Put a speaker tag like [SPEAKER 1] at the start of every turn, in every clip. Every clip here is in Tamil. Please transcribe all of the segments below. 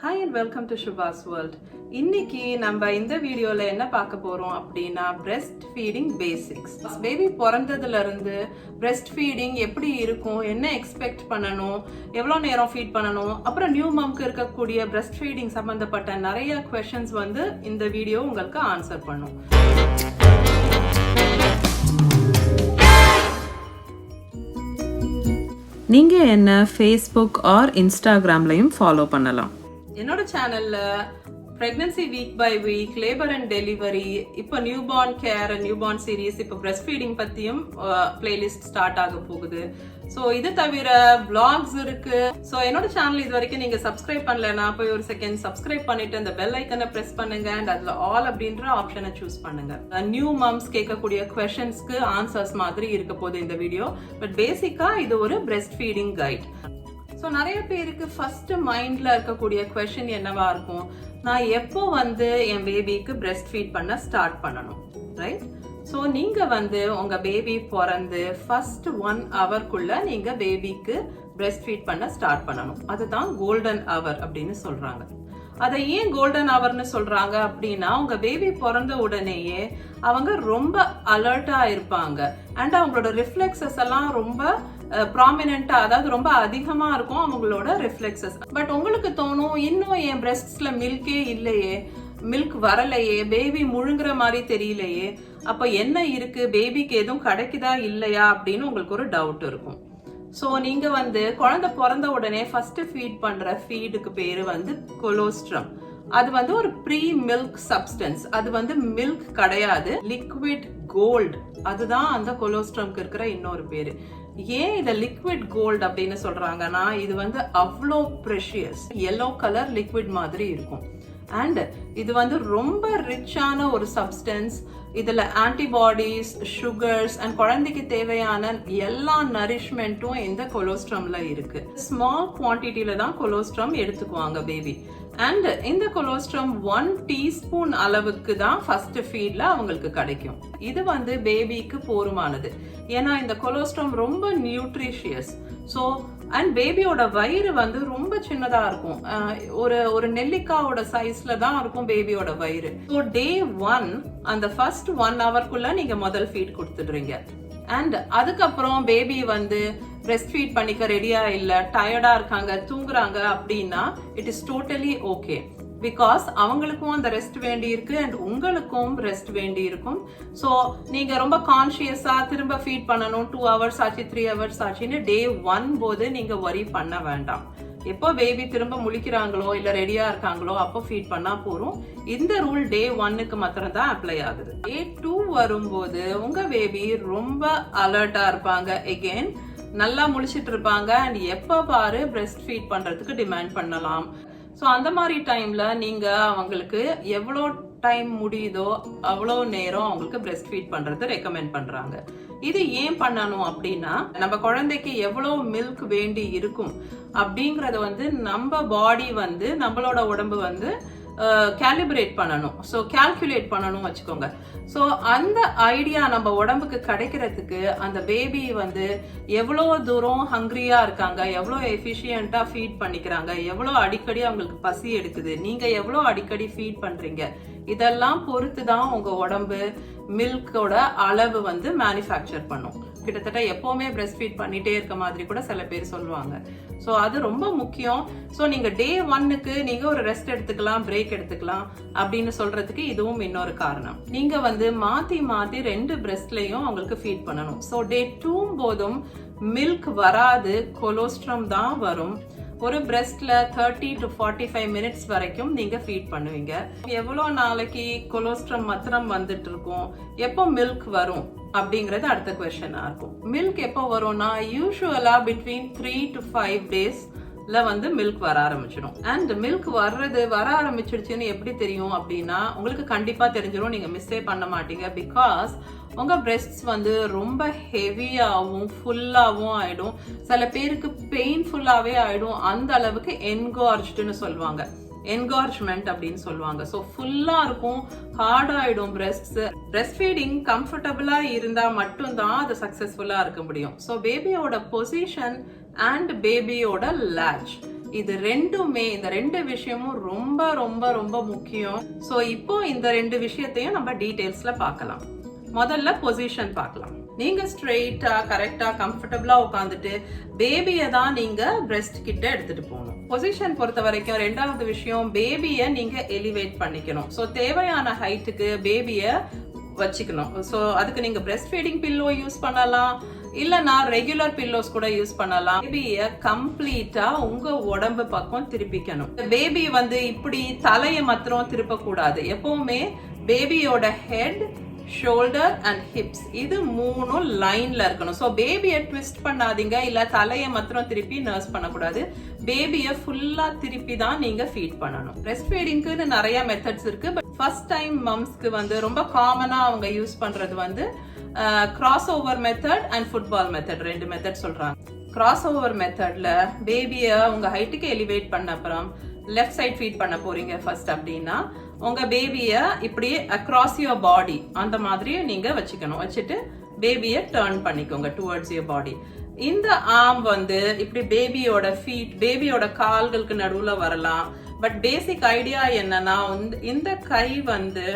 [SPEAKER 1] Hi and welcome to Shubha's World. இன்னைக்கு நம்ம இந்த வீடியோல என்ன பார்க்க போறோம் அப்படின்னா breastfeeding basics. பேபி பிறந்ததுல இருந்து breastfeeding எப்படி இருக்கும், என்ன எக்ஸ்பெக்ட் பண்ணணும், எவ்வளவு நேரம் ஃபீட் பண்ணணும், அப்புறம் நியூ மம்க்கு இருக்கக்கூடிய breastfeeding சம்பந்தப்பட்ட நிறைய questions வந்து இந்த வீடியோ உங்களுக்கு ஆன்சர் பண்ணும். நீங்க என்ன ஃபேஸ்புக் ஆர் இன்ஸ்டாகிராம்லயும் ஃபாலோ பண்ணலாம். என்னோட சேனல்ல pregnancy week by week, labour and delivery, இப்போ நியூபார்ன் கேர், நியூபார்ன் சீரீஸ், இப்போ பிரெஸ்ட் ஃபீடிங் பத்தியும் பிளேலிஸ்ட் ஸ்டார்ட் ஆக போகுது. ஸோ இது தவிர vlogs இருக்கு. ஸோ என்னோட சேனல் இது வரைக்கும் நீங்க சப்ஸ்கிரைப் பண்ணலன்னா போய் ஒரு செகண்ட் சப்ஸ்கிரைப் பண்ணிட்டு அந்த பெல் ஐக்கனை பிரஸ் பண்ணுங்க அண்ட் அதுல ஆல் அப்படின்ற ஆப்ஷனை சூஸ் பண்ணுங்க. நியூ மம்ஸ் கேட்கக்கூடிய கொஸ்டின்ஸ்க்கு ஆன்சர்ஸ் மாதிரி இருக்க போகுது இந்த வீடியோ. பட் பேசிக்கா இது ஒரு பிரெஸ்ட் ஃபீடிங் கைட். ஸோ நிறைய பேருக்கு ஃபர்ஸ்ட் மைண்ட்ல இருக்கக்கூடிய கொஸ்டின் என்னவா இருக்கும், நான் எப்போ வந்து என் பேபிக்கு பிரெஸ்ட் ஃபீட் பண்ண ஸ்டார்ட் பண்ணணும், ரைட்? ஸோ நீங்க வந்து உங்க பேபி பிறந்து ஃபர்ஸ்ட் 1 ஹவர்க்குள்ள நீங்க பேபிக்கு பிரெஸ்ட் ஃபீட் பண்ண ஸ்டார்ட் பண்ணணும். அதுதான் கோல்டன் ஹவர் அப்படின்னு சொல்றாங்க. அதை ஏன் கோல்டன் ஹவர்னு சொல்றாங்க அப்படின்னா, உங்க பேபி பிறந்த உடனேயே அவங்க ரொம்ப அலர்ட்டா இருப்பாங்க அண்ட் அவங்களோட ரிஃப்ளெக்ஸஸ் எல்லாம் ரொம்ப ப்ராமினென்ட்டா, அதாவது ரொம்ப அதிகமா இருக்கும் அவங்களோட ரிஃப்ளெக்ஸஸ். பட் உங்களுக்கு தோணும், இன்னும் என் பிரெஸ்ட்ஸ்ல மில்கே இல்லையே, மில்க் வரலையே, பேபி முழுங்குற மாதிரி தெரியலையே, அப்ப என்ன இருக்கு, பேபிக்கு எதுவும் கிடைக்குதா இல்லையா அப்படின்னு உங்களுக்கு ஒரு டவுட் இருக்கும். ஸோ நீங்க வந்து குழந்தை பிறந்த உடனே ஃபர்ஸ்ட் ஃபீட் பண்ற ஃபீடுக்கு பேரு வந்து கொலோஸ்ட்ரம். அது வந்து ஒரு ப்ரீ மில்க் சப்ஸ்டன்ஸ். அது வந்து மில்க் கிடையாது, லிக்விட் கோல்டு. அதுதான் அந்த கொலோஸ்ட்ரம்க்கு இருக்கிற இன்னொரு பேரு. ஏன் இதை லிக்விட் கோல்டு அப்படின்னு சொல்றாங்கன்னா, இது வந்து அவ்வளோ ப்ரெஷியஸ் எல்லோ கலர் லிக்விட் மாதிரி இருக்கும். அண்ட் இது வந்து ரொம்ப ரிச்சான ஒரு சப்ஸ்டன்ஸ். இதுல ஆன்டிபாடிஸ், சுகர்ஸ் அண்ட் குழந்தைக்கு தேவையான எல்லா நரிஷ்மெண்ட்டும் இந்த கொலோஸ்ட்ரம்ல இருக்கு. ஸ்மால் குவான்டிட்டியில தான் கொலோஸ்ட்ரம் எடுத்துக்குவாங்க பேபி. அண்ட் இந்த கொலோஸ்ட்ரம் 1 டீஸ்பூன் அளவுக்கு தான் ஃபர்ஸ்ட் ஃபீட்ல அவங்களுக்கு கிடைக்கும். இது வந்து பேபிக்கு போதுமானது. ஏன்னா இந்த கொலோஸ்ட்ரம் ரொம்ப நியூட்ரிஷியஸ். ஸோ அண்ட் பேபியோட வயிறு வந்து ரொம்ப சின்னதா இருக்கும். ஒரு நெல்லிக்காவோட சைஸ்ல தான் இருக்கும் பேபியோட வயிறு. ஸோ டே 1 அந்த ஃபர்ஸ்ட் 1 ஹவர்க்குள்ள நீங்க முதல் ஃபீட் கொடுத்துடுறீங்க. அண்ட் அதுக்கப்புறம் பேபி வந்து பிரெஸ்ட் ஃபீட் பண்ணிக்க ரெடியா இல்ல, டயர்டா இருக்காங்க, தூங்குறாங்க அப்படின்னா it is totally okay. Because அவங்களுக்கும் அந்த ரெஸ்ட் வேண்டி இருக்கு அண்ட் உங்களுக்கும் ரெஸ்ட் வேண்டி இருக்கும். ஸோ நீங்க ரொம்ப கான்சியஸா திரும்ப ஃபீட் பண்ணணும், 2 ஹவர்ஸ் ஆச்சு, 3 ஹவர்ஸ் ஆச்சுன்னு டே 1 போது நீங்க வரி பண்ண வேண்டாம். எப்போ பேபி திரும்ப முழிக்கிறாங்களோ இல்ல ரெடியா இருக்காங்களோ அப்போ ஃபீட் பண்ணா போறோம். இந்த ரூல் டே 1க்கு மாத்திரம் தான் அப்ளை ஆகுது. டே 2 வரும்போது உங்க பேபி ரொம்ப அலர்ட்டா இருப்பாங்க, எகெயின் நல்லா முழிச்சிட்டு இருப்பாங்க அண்ட் எப்ப பாரு பிரெஸ்ட் ஃபீட் பண்றதுக்கு டிமாண்ட் பண்ணலாம். ஸோ அந்த மாதிரி டைம்ல நீங்க அவங்களுக்கு எவ்வளோ டைம் முடியுதோ அவ்வளோ நேரம் அவங்களுக்கு பிரெஸ்ட் ஃபீட் பண்றது ரெக்கமெண்ட் பண்றாங்க. இது ஏன் பண்ணணும் அப்படின்னா, நம்ம குழந்தைக்கு எவ்வளோ மில்க் வேண்டி இருக்கும் அப்படிங்கறத வந்து நம்ம பாடி வந்து, நம்மளோட உடம்பு வந்து கேலிபிரேட் பண்ணணும். ஸோ கால்குலேட் பண்ணணும் வச்சுக்கோங்க. ஸோ அந்த ஐடியா நம்ம உடம்புக்கு கிடைக்கிறதுக்கு அந்த பேபி வந்து எவ்வளோ தூரம் ஹங்க்ரியா இருக்காங்க, எவ்வளோ எஃபிஷியண்டா ஃபீட் பண்ணிக்கிறாங்க, எவ்வளோ அடிக்கடி அவங்களுக்கு பசி எடுக்குது, நீங்க எவ்வளோ அடிக்கடி ஃபீட் பண்றீங்க, இதெல்லாம் பொறுத்து தான் உங்க உடம்பு மில்கோட அளவு வந்து மேனுஃபேக்சர் பண்ணும். கிட்டத்தட்ட எப்பவுமே பிரெஸ்ட் ஃபீட் பண்ணிட்டே இருக்க மாதிரி கூட சில பேர் சொல்லுவாங்க. ஸோ அது ரொம்ப முக்கியம். ஸோ நீங்க டே 1க்கு நீங்க ஒரு ரெஸ்ட் எடுத்துக்கலாம், பிரேக் எடுத்துக்கலாம் அப்படின்னு சொல்றதுக்கு இதுவும் இன்னொரு காரணம். நீங்க வந்து மாத்தி மாத்தி 2 பிரெஸ்ட்லயும் அவங்களுக்கு ஃபீட் பண்ணணும். ஸோ டே 2 போதும் மில்க் வராது, கொலோஸ்ட்ரம் தான் வரும். ஒரு பிரெஸ்ட்ல 30 to 45 மினிட்ஸ் வரைக்கும் நீங்க ஃபீட் பண்ணுவீங்க. எவ்வளவு நாளைக்கு கொலோஸ்ட்ரம் மாத்திரம் வந்துட்டு இருக்கும், எப்போ மில்க் வரும் அப்படிங்கறது அடுத்த கொஸ்டினா இருக்கும். மில்க் எப்போ வரும்னா, யூசுவலா பிட்வீன் 3 to 5 டேஸ்ல வந்து மில்க் வர ஆரம்பிச்சிடும். அண்ட் மில்க் வர ஆரம்பிச்சிடுச்சுன்னு எப்படி தெரியும் அப்படின்னா, உங்களுக்கு கண்டிப்பா தெரிஞ்சிடும், நீங்க மிஸ்ஸே பண்ண மாட்டீங்க. பிகாஸ் உங்க பிரெஸ்ட்ஸ் வந்து ரொம்ப ஹெவியாவும் ஃபுல்லாவும் ஆயிடும். சில பேருக்கு பெயின்ஃபுல்லாவே ஆயிடும். அந்த அளவுக்கு என்கார்ஜ்டுன்னு சொல்லுவாங்க, என்கார்ஜ்மெண்ட் அப்படின்னு சொல்லுவாங்க. ஸோ ஃபுல்லா இருக்கும், ஹார்ட் ஆயிடும் பிரெஸ்ட்ஸ். பிரெஸ்ட் ஃபீடிங் கம்ஃபர்டபுளா இருந்தா மட்டும்தான் அது சக்சஸ்ஃபுல்லா இருக்க முடியும். ஸோ பேபியோட பொசிஷன் அண்ட் பேபியோட latch இது ரெண்டுமே, இந்த ரெண்டு விஷயமும் ரொம்ப ரொம்ப ரொம்ப முக்கியம். சோ இப்போ இந்த ரெண்டு விஷயத்தையும் நம்ம டீடைல்ஸ்ல பார்க்கலாம். முதல்ல பொசிஷன் பார்க்கலாம். நீங்க ஸ்ட்ரெயிட்டா கரெக்டா கம்ஃபர்டபுளா உட்காந்துட்டு பேபியை தான் நீங்க பிரெஸ்ட் கிட்ட எடுத்துட்டு போகணும். பொசிஷன் பொறுத்த வரைக்கும் ரெண்டாவது விஷயம், பேபியை நீங்க எலிவேட் பண்ணிக்கணும். சோ தேவையான ஹைட்டுக்கு பேபியை வச்சுக்கணும். சோ அதுக்கு நீங்க பிரெஸ்ட் ஃபீடிங் பில்லோ யூஸ் பண்ணலாம், இல்லனா ரெகுலர் பில்லோஸ் கூட யூஸ் பண்ணலாம். பேபிய கம்ப்ளீட்டா உங்க உடம்பு பக்கம் திருப்பிக்கணும். பேபி வந்து இப்படி தலையை மாத்திரம் திருப்ப கூடாது. எப்பவுமே பேபியோட ஹெட், ஷோல்டர் அண்ட் ஹிப்ஸ் இது மூணும் லைன்ல இருக்கணும். சோ பேபியை ட்விஸ்ட் பண்ணாதீங்க, இல்ல தலையை மாத்திரம் திருப்பி நர்ஸ் பண்ணக்கூடாது. பேபியை ஃபுல்லா திருப்பி தான் நீங்க ஃபீட் பண்ணணும். பிரெஸ்ட் ஃபீடிங்க்கு நிறைய மெத்தட்ஸ் இருக்கு. பட் ஃபர்ஸ்ட் டைம் மம்ஸ்க்கு வந்து ரொம்ப காமனா அவங்க யூஸ் பண்றது வந்து cross over method and football method, ரெண்டு மெத்தட் சொல்றாங்க. கிராஸ் ஓவர் மெத்தட்ல பேபியை உங்க ஹைட்டுக்கு எலிவேட் பண்ண அப்புறம் லெஃப்ட் சைட் ஃபீட் பண்ண போறீங்க ஃபர்ஸ்ட் அப்படின்னா, உங்க பேபிய இப்படி அக்ராஸ் யுவர் பாடி அந்த மாதிரி நீங்க வச்சுக்கணும். வச்சுட்டு பேபிய டர்ன் பண்ணிக்கோங்க டுவர்ட்ஸ் யுவர் பாடி. இந்த ஆர்ம் வந்து இப்படி பேபியோட ஃபீட், பேபியோட கால்களுக்கு நடுவுல வரலாம். பட் பேசிக் ஐடியா என்னன்னா, இந்த கை வந்து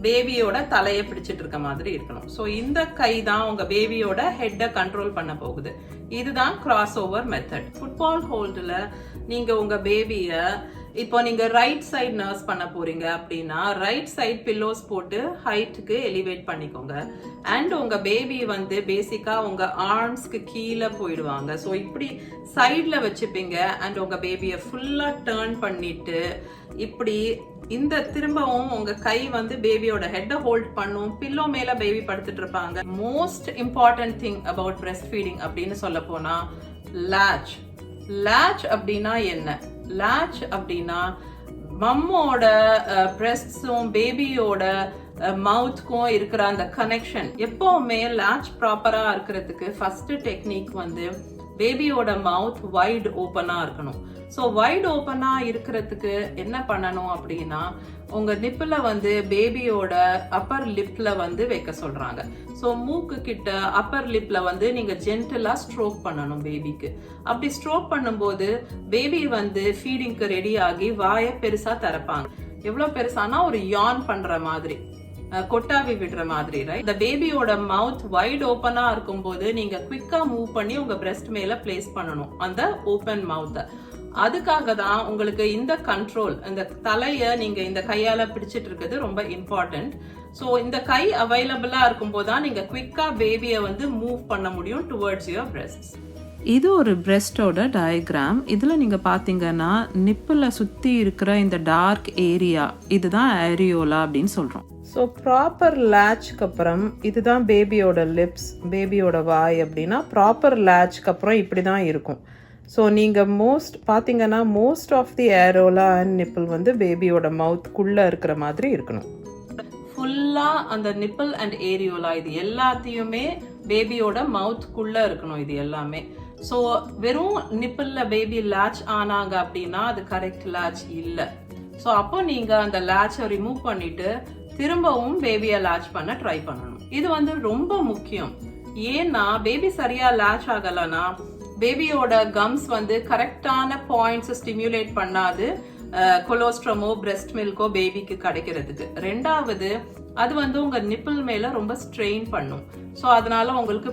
[SPEAKER 1] பேபியோட தலையை பிடிச்சிட்டு இருக்க மாதிரி இருக்கணும். சோ இந்த கை தான் உங்க பேபியோட ஹெட்டை கண்ட்ரோல் பண்ண போகுது. இதுதான் கிராஸ் ஓவர் மெத்தட். ஃபுட்பால் ஹோல்டுல நீங்க உங்க பேபிய இப்போ நீங்க ரைட் சைடு நர்ஸ் பண்ண போறீங்க அப்படின்னா ரைட் சைடு பில்லோஸ் போட்டு ஹைட்டுக்கு எலிவேட் பண்ணிக்கோங்க. அண்ட் உங்க பேபி வந்து பேசிக்கா உங்க ஆர்ம்ஸ்க்கு கீழே போயிடுவாங்க. ஸோ இப்படி சைட்ல வச்சுப்பீங்க. அண்ட் உங்க பேபியை ஃபுல்லா டர்ன் பண்ணிட்டு இப்படி இந்த திரும்பவும் உங்க கை வந்து பேபியோட ஹெட்டை ஹோல்ட் பண்ணும். பில்லோ மேல பேபி படுத்துட்டு இருப்பாங்க. Most important thing about breast feeding அப்படின்னு சொல்ல போனா latch. latch அப்படின்னா என்ன? latch அப்படின்னா மம்மோட பிரெஸ்ட்ஸும் பேபியோட மவுத்க்கும் இருக்கிற அந்த கனெக்ஷன். எப்பவுமே latch ப்ராப்பரா இருக்கிறதுக்கு ஃபர்ஸ்ட் டெக்னிக் வந்து பேபியோட மவுத் வைட் ஓப்பனா இருக்கணும். ஸோ வைட் ஓப்பனா இருக்கிறதுக்கு என்ன பண்ணணும் அப்படின்னா, உங்க நிப்பில் வந்து பேபியோட அப்பர் லிப்ல வந்து வைக்க சொல்றாங்க. ஸோ மூக்கு கிட்ட அப்பர் லிப்ல வந்து நீங்க ஜென்டலா ஸ்ட்ரோக் பண்ணணும் பேபிக்கு. அப்படி ஸ்ட்ரோக் பண்ணும்போது பேபி வந்து ஃபீடிங்க்கு ரெடி ஆகி வாயை பெருசா திறப்பாங்க. எவ்வளவு பெருசானா ஒரு யான் பண்ற மாதிரி, கொட்டாவி விடுற மாதிரி. இந்த பேபியோட மவுத் வைட் ஓப்பனா இருக்கும் போது நீங்க குவிக்கா மூவ் பண்ணி உங்க பிரெஸ்ட் மேல பிளேஸ் பண்ணணும் அந்த ஓபன் மவுத்தை. அதுக்காக தான் உங்களுக்கு இந்த கண்ட்ரோல், இந்த தலைய நீங்க இந்த கையால பிடிச்சிட்டு இருக்கிறது ரொம்ப இம்பார்ட்டன்ட். ஸோ இந்த கை அவைலபிளா இருக்கும் போதுதான் நீங்க குவிக்கா பேபியை வந்து மூவ் பண்ண முடியும் டுவர்ட்ஸ் யுவர் பிரெஸ்ட்ஸ்.
[SPEAKER 2] இது ஒரு பிரெஸ்டோட டயக்ராம். இதில் நீங்கள் பார்த்தீங்கன்னா நிப்பில் சுற்றி இருக்கிற இந்த டார்க் ஏரியா இதுதான் ஏரியோலா அப்படின்னு சொல்கிறோம்.
[SPEAKER 1] ஸோ ப்ராப்பர் latchக்கு அப்புறம் இதுதான் பேபியோட லிப்ஸ், பேபியோட வாய். அப்படின்னா ப்ராப்பர் latchக்கு அப்புறம் இப்படி தான் இருக்கும். ஸோ நீங்கள் பார்த்தீங்கன்னா most of the areola and nipple வந்து பேபியோட மவுத்குள்ளே இருக்கிற மாதிரி இருக்கணும். ஃபுல்லாக அந்த நிப்பிள் அண்ட் ஏரியோலா இது எல்லாத்தையுமே பேபியோட மவுத்குள்ளே இருக்கணும் இது எல்லாமே. ஸோ வெறும் நிப்பிள்ல பேபி latch ஆனாங்க அப்படின்னா அது கரெக்ட் latch இல்லை. ஸோ அப்போ நீங்கள் அந்த latchை ரிமூவ் பண்ணிட்டு திரும்பவும் பேபியை latch பண்ண ட்ரை பண்ணணும். இது வந்து ரொம்ப முக்கியம். ஏன்னா பேபி சரியா latch ஆகலனா பேபியோட கம்ஸ் வந்து கரெக்டான பாயிண்ட்ஸ் ஸ்டிமுலேட் பண்ணாது கொலோஸ்ட்ரமோ பிரெஸ்ட் மில்கோ பேபிக்கு கிடைக்கிறதுக்கு. ரெண்டாவது அது வந்து உங்க நிப்பிள் மேல ரொம்ப ஸ்ட்ரெயின் பண்ணும். ஸோ அதனால உங்களுக்கு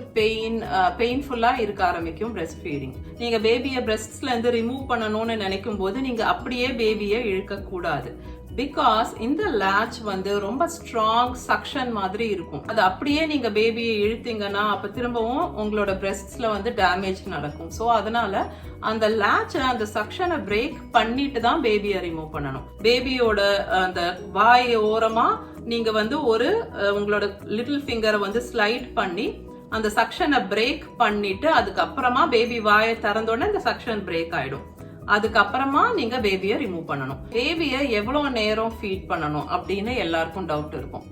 [SPEAKER 1] பெயின்ஃபுல்லா இருக்க ஆரம்பிக்கும் பிரெஸ்ட் ஃபீடிங். நீங்க பேபியை பிரெஸ்ட்ஸ்ல இருந்து ரிமூவ் பண்ணணும்னு நினைக்கும் போது நீங்க அப்படியே பேபியை இழுக்க கூடாது. பிகாஸ் இந்த latch வந்து ரொம்ப ஸ்ட்ராங் சக்ஷன் மாதிரி இருக்கும். அது அப்படியே நீங்க பேபியை இழுத்தீங்கன்னா அப்ப திரும்பவும் உங்களோட பிரெஸ்ட்ஸ்ல வந்து டேமேஜ் நடக்கும். ஸோ அதனால அந்த latch அந்த சக்ஷனை பிரேக் பண்ணிட்டு தான் பேபியை ரிமூவ் பண்ணணும். பேபியோட அந்த வாய் ஓரமா நீங்க வந்து ஒரு உங்களோட லிட்டில் ஃபிங்கரை வந்து ஸ்லைட் பண்ணி அந்த சக்ஷனை பிரேக் பண்ணிட்டு அதுக்கப்புறமா பேபி வாயை திறந்தோடனே இந்த சக்ஷன் பிரேக் ஆயிடும். அதுக்கப்புறமா நீங்க பேபியை ரிமூவ் பண்ணணும். பேபியை எவ்வளவு நேரம் ஃபீட் பண்ணணும் அப்படின்னு எல்லாருக்கும் டவுட் இருக்கும்.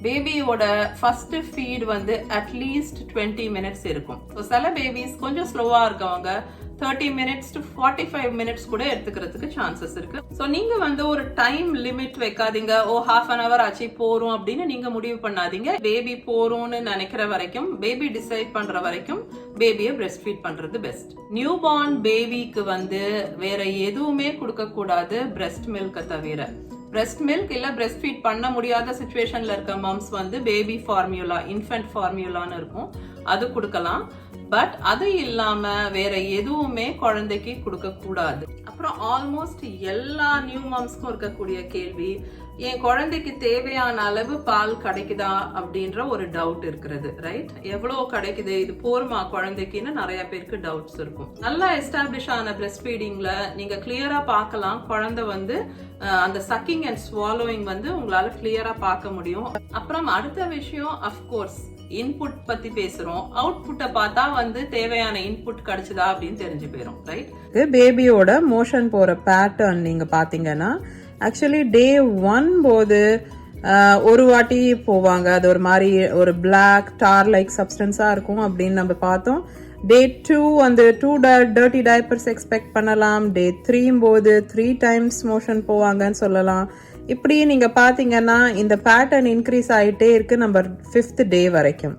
[SPEAKER 1] பேபியோட ஃபர்ஸ்ட் ஃபீட் வந்து அட்லீஸ்ட் 20 மினிட்ஸ் இருக்கும். ஸோ சில பேபிஸ் கொஞ்சம் ஸ்லோவா இருக்கவங்க 30 minutes to 45 minutes கூட எடுத்துக்கிறதுக்கு சான்சஸ் இருக்கு. ஸோ நீங்க வந்து ஒரு டைம் லிமிட் வைக்காதீங்க. half an hour ஆச்சு போறோம் அப்படின்னு நீங்க முடிவு பண்ணாதீங்க. பேபி போறோம்னு நினைக்கிற வரைக்கும், பேபி டிசைட் பண்ற வரைக்கும் பேபியை பிரஸ்ட் ஃபீட் பண்றது பெஸ்ட். நியூ பார்ன் பேபிக்கு வந்து வேற எதுவுமே கொடுக்க கூடாது பிரஸ்ட் மில்க தவிர. பிரஸ்ட் மில்க் இல்ல பிரஸ்ட் ஃபீட் பண்ண முடியாத சிச்சுவேஷன்ல இருக்க மம்ஸ் வந்து பேபி ஃபார்முலா, இன்ஃபென்ட் ஃபார்முலான்னு இருக்கும், அது கொடுக்கலாம். பட் அது இல்லாம வேற எதுவுமே குழந்தைக்கு கொடுக்க கூடாது. அப்புறம் ஆல்மோஸ்ட் எல்லா நியூ மம்ஸ்க்கும் இருக்கக்கூடிய கேள்வி, என் குழந்தைக்கு தேவையான அளவு பால் கிடைக்குதா அப்படின்ற ஒரு டவுட் இருக்கிறது, ரைட்? எவ்வளவு கிடைக்குது, இது போருமா குழந்தைக்குன்னு நிறைய பேருக்கு டவுட்ஸ் இருக்கும். நல்லா எஸ்டாப்ளிஷ் ஆன பிரஸ்ட் ஃபீடிங்ல நீங்க கிளியரா பார்க்கலாம், குழந்தை வந்து அந்த சக்கிங் அண்ட் ஸ்வாலோயிங் வந்து உங்களால கிளியரா பார்க்க முடியும். அப்புறம் அடுத்த விஷயம், அஃப்கோர்ஸ் இன்புட் பத்தி பேசுறோம், அவுட்புட்டை பார்த்தா வந்து தேவையான இன்புட் கிடைச்சதா அப்படின்னு தெரிஞ்சு போயிடும், ரைட்?
[SPEAKER 2] பேபியோட மோஷன் போற பேட்டர்ன் நீங்க பாத்தீங்கன்னா ஆக்சுவலி டே 1 போது ஒரு வாட்டி போவாங்க, அது ஒரு மாதிரி ஒரு பிளாக் டார் லைக் சப்ஸ்டன்ஸா இருக்கும் அப்படின்னு நம்ம பார்த்தோம். டே 2 அந்த 2 டர்ட்டி டைப்பர்ஸ் எக்ஸ்பெக்ட் பண்ணலாம். டே 3 போது 3 டைம்ஸ் மோஷன் போவாங்கன்னு சொல்லலாம். இப்படி நீங்க பாத்தீங்கன்னா இந்த பேட்டர்ன் இன்க்ரீஸ் ஆகிட்டே இருக்கு நம்ம 5th டே வரைக்கும்.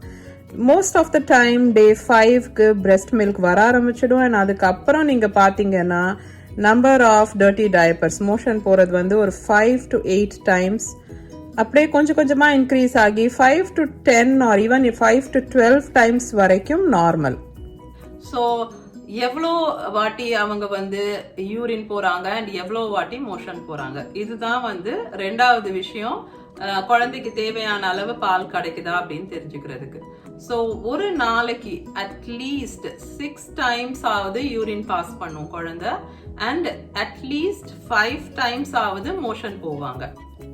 [SPEAKER 2] Most of the time day 5க்கு பிரஸ்ட் மில்க் வர ஆரம்பிச்சிடும். அண்ட் அதுக்கப்புறம் நீங்க பாத்தீங்கன்னா number of dirty diapers motion போறது வந்து ஒரு 5 to 8 டைம்ஸ் அப்படியே கொஞ்சம் கொஞ்சமா இன்க்ரீஸ் ஆகி 5 to 10 R even 5 to 12 times வரைக்கும் நார்மல்.
[SPEAKER 1] ஸோ எவ்வளோ வாட்டி அவங்க வந்து யூரின் போறாங்க அண்ட் எவ்வளோ வாட்டி மோஷன் போறாங்க, இதுதான் வந்து ரெண்டாவது விஷயம், குழந்தைக்கு தேவையான அளவு பால் கிடைக்குதா அப்படின்னு தெரிஞ்சுக்கிறதுக்கு. ஸோ ஒரு நாளைக்கு அட்லீஸ்ட் 6 டைம்ஸ் ஆவது யூரின் பாஸ் பண்ணும் குழந்தை அண்ட் அட்லீஸ்ட் 5 டைம்ஸ் ஆவது மோஷன் போவாங்க.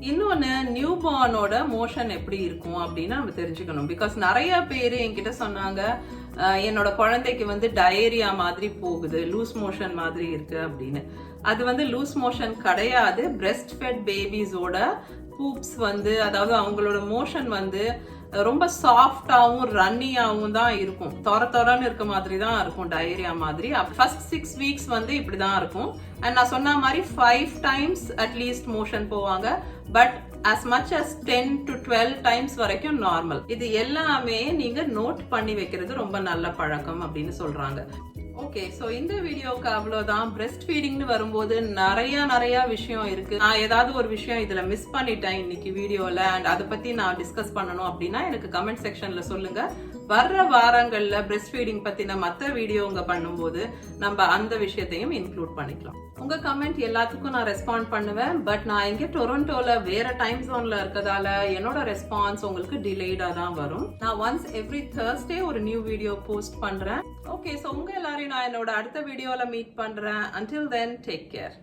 [SPEAKER 1] இன்னொன்னு, நியூ பார்னோட மோஷன் எப்படி இருக்கும் அப்படின்னு நம்ம தெரிஞ்சுக்கணும். பிகாஸ் நிறைய பேர் என்கிட்ட சொன்னாங்க, என்னோட குழந்தைக்கு வந்து டயரியா மாதிரி போகுது, லூஸ் மோஷன் மாதிரி இருக்கு அப்படின்னு. அது வந்து லூஸ் மோஷன் கிடையாது. பிரஸ்ட் ஃபெட் பேபிஸோட பூப்ஸ் வந்து, அதாவது அவங்களோட மோஷன் வந்து ரொம்ப சாஃப்டாவும் ரன்னியாவும் தான் இருக்கும், தொரன்னு இருக்க மாதிரி தான் இருக்கும், டயரியா மாதிரி. ஃபர்ஸ்ட் 6 வீக்ஸ் வந்து இப்படிதான் இருக்கும். அண்ட் நான் சொன்ன மாதிரி 5 டைம்ஸ் அட்லீஸ்ட் மோஷன் போவாங்க. But as much as 10 to 12 times வரைக்கும் நார்மல். இது எல்லாமே நீங்க நோட் பண்ணி வைக்கிறது ரொம்ப நல்ல பழக்கம் அப்படின்னு சொல்றாங்க. ஓகே, சோ இந்த வீடியோக்கு அவ்வளவுதான். பிரஸ்ட் ஃபீடிங்னு வரும்போது நிறைய விஷயம் இருக்கு. நான் ஏதாவது ஒரு விஷயம் இதுல மிஸ் பண்ணிட்டேன் இன்னைக்கு வீடியோல அண்ட் அதை பத்தி நான் டிஸ்கஸ் பண்ணணும் அப்படின்னா எனக்கு கமெண்ட் செக்ஷன்ல சொல்லுங்க. வர்ற வாரங்கள்ல பிரஸ்ட் ஃபீடிங் பத்தின மற்ற வீடியோங்க பண்ணும்போது நம்ம அந்த விஷயத்தையும் இன்க்ளூட் பண்ணிக்கலாம். உங்க கமெண்ட் எல்லாத்துக்கும் நான் ரெஸ்பாண்ட் பண்ணுவேன். பட் நான் இங்க டொரண்டோல வேற டைம் ஜோன்ல இருக்கதால என்னோட ரெஸ்பான்ஸ் உங்களுக்கு டிலேடா தான் வரும். நான் ஒன்ஸ் எவ்ரி Thursday ஒரு நியூ வீடியோ போஸ்ட் பண்றேன். ஓகே, சோ உங்க எல்லாரையும் நான் என்னோட அடுத்த வீடியோல மீட் பண்றேன். Until then, take care.